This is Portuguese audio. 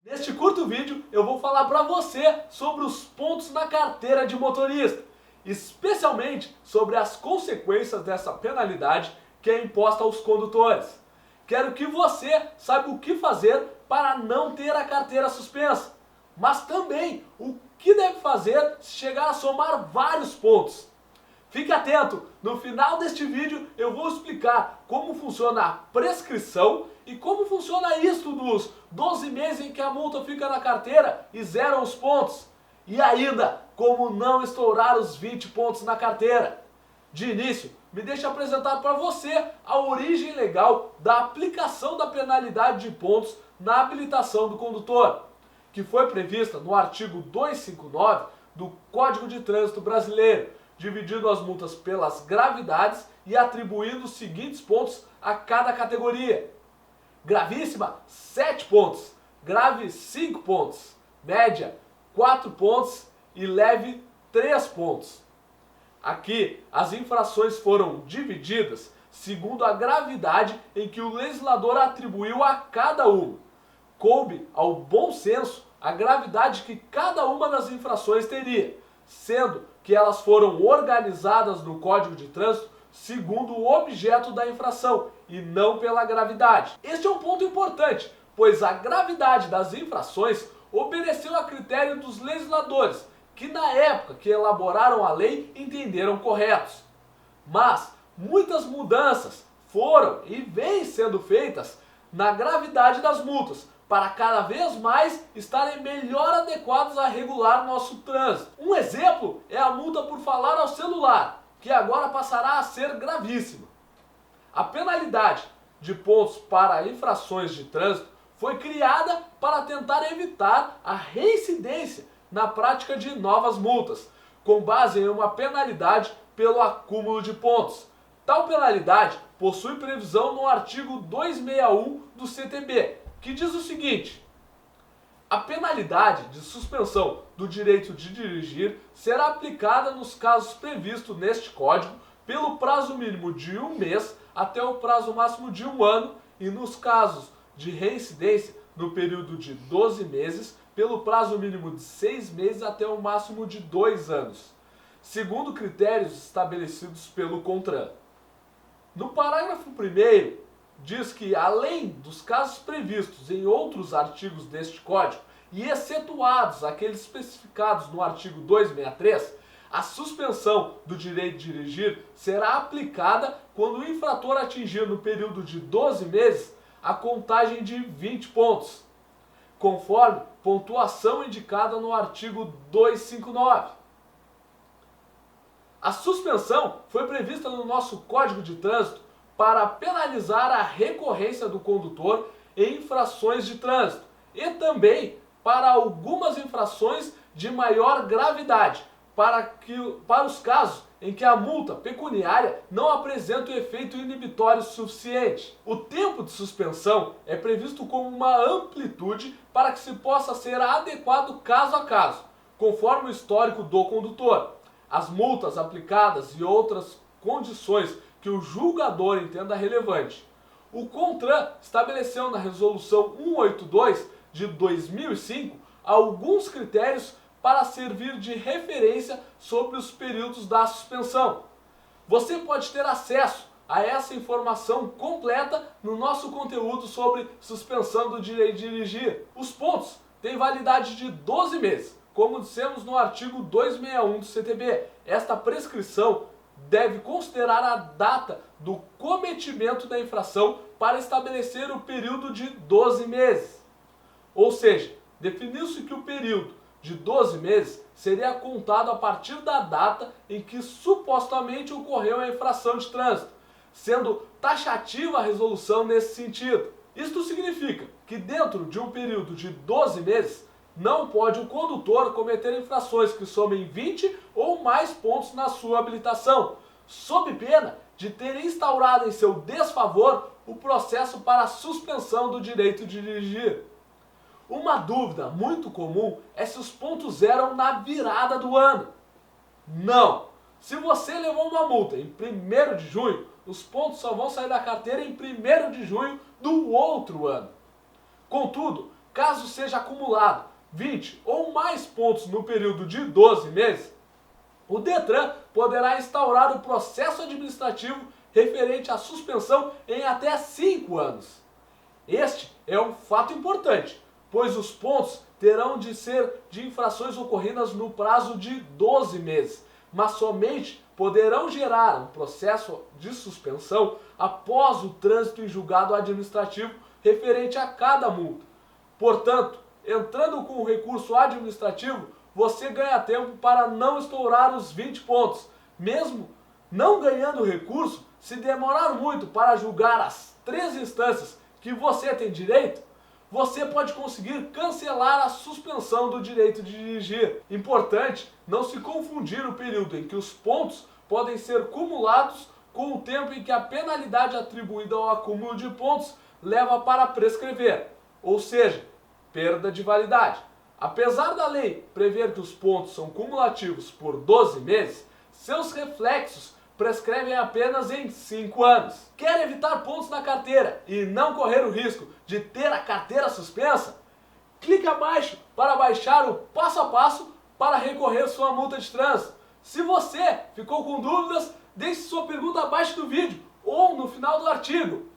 Neste curto vídeo eu vou falar para você sobre os pontos na carteira de motorista, especialmente sobre as consequências dessa penalidade que é imposta aos condutores. Quero que você saiba o que fazer para não ter a carteira suspensa, mas também o que deve fazer se chegar a somar vários pontos. Fique atento, no final deste vídeo eu vou explicar como funciona a prescrição e como funciona isso dos 12 meses em que a multa fica na carteira e zeram os pontos. E ainda, como não estourar os 20 pontos na carteira. De início, me deixe apresentar para você a origem legal da aplicação da penalidade de pontos na habilitação do condutor, que foi prevista no artigo 259 do Código de Trânsito Brasileiro, dividindo as multas pelas gravidades e atribuindo os seguintes pontos a cada categoria. Gravíssima, 7 pontos. Grave, 5 pontos. Média, 4 pontos. E leve, 3 pontos. Aqui, as infrações foram divididas segundo a gravidade em que o legislador atribuiu a cada uma. Coube ao bom senso a gravidade que cada uma das infrações teria, sendo que elas foram organizadas no Código de Trânsito segundo o objeto da infração e não pela gravidade. Este é um ponto importante, pois a gravidade das infrações obedeceu a critério dos legisladores, que na época que elaboraram a lei entenderam corretos. Mas muitas mudanças foram e vêm sendo feitas na gravidade das multas, para cada vez mais estarem melhor adequados a regular nosso trânsito. Um exemplo é a multa por falar ao celular, que agora passará a ser gravíssima. A penalidade de pontos para infrações de trânsito foi criada para tentar evitar a reincidência na prática de novas multas, com base em uma penalidade pelo acúmulo de pontos. Tal penalidade possui previsão no artigo 261 do CTB, que diz o seguinte: a penalidade de suspensão do direito de dirigir será aplicada nos casos previstos neste Código pelo prazo mínimo de 1 mês até o prazo máximo de 1 ano e nos casos de reincidência no período de 12 meses pelo prazo mínimo de 6 meses até o máximo de 2 anos, segundo critérios estabelecidos pelo CONTRAN. No parágrafo 1º, diz que, além dos casos previstos em outros artigos deste Código, e excetuados aqueles especificados no artigo 263, a suspensão do direito de dirigir será aplicada quando o infrator atingir no período de 12 meses a contagem de 20 pontos, conforme pontuação indicada no artigo 259. A suspensão foi prevista no nosso Código de Trânsito para penalizar a recorrência do condutor em infrações de trânsito e também para algumas infrações de maior gravidade, para os casos em que a multa pecuniária não apresenta o efeito inibitório suficiente. O tempo de suspensão é previsto como uma amplitude para que se possa ser adequado caso a caso, conforme o histórico do condutor, as multas aplicadas e outras condições que o julgador entenda relevante. O CONTRAN estabeleceu na Resolução 182 de 2005 alguns critérios para servir de referência sobre os períodos da suspensão. Você pode ter acesso a essa informação completa no nosso conteúdo sobre suspensão do direito de dirigir. Os pontos têm validade de 12 meses, como dissemos no artigo 261 do CTB. Esta prescrição deve considerar a data do cometimento da infração para estabelecer o período de 12 meses. Ou seja, definiu-se que o período de 12 meses seria contado a partir da data em que supostamente ocorreu a infração de trânsito, sendo taxativa a resolução nesse sentido. Isto significa que dentro de um período de 12 meses, não pode o condutor cometer infrações que somem 20 ou mais pontos na sua habilitação, sob pena de ter instaurado em seu desfavor o processo para suspensão do direito de dirigir. Uma dúvida muito comum é se os pontos zeram na virada do ano. Não! Se você levou uma multa em 1º de junho, os pontos só vão sair da carteira em 1º de junho do outro ano. Contudo, caso seja acumulado 20 ou mais pontos no período de 12 meses, o Detran poderá instaurar o processo administrativo referente à suspensão em até 5 anos. Este é um fato importante, pois os pontos terão de ser de infrações ocorridas no prazo de 12 meses, mas somente poderão gerar um processo de suspensão após o trânsito em julgado administrativo referente a cada multa. Portanto, entrando com o recurso administrativo, você ganha tempo para não estourar os 20 pontos. Mesmo não ganhando recurso, se demorar muito para julgar as 3 instâncias que você tem direito, você pode conseguir cancelar a suspensão do direito de dirigir. Importante não se confundir o período em que os pontos podem ser cumulados com o tempo em que a penalidade atribuída ao acúmulo de pontos leva para prescrever, ou seja, perda de validade. Apesar da lei prever que os pontos são cumulativos por 12 meses, seus reflexos prescrevem apenas em 5 anos. Quer evitar pontos na carteira e não correr o risco de ter a carteira suspensa? Clique abaixo para baixar o passo a passo para recorrer sua multa de trânsito. Se você ficou com dúvidas, deixe sua pergunta abaixo do vídeo ou no final do artigo.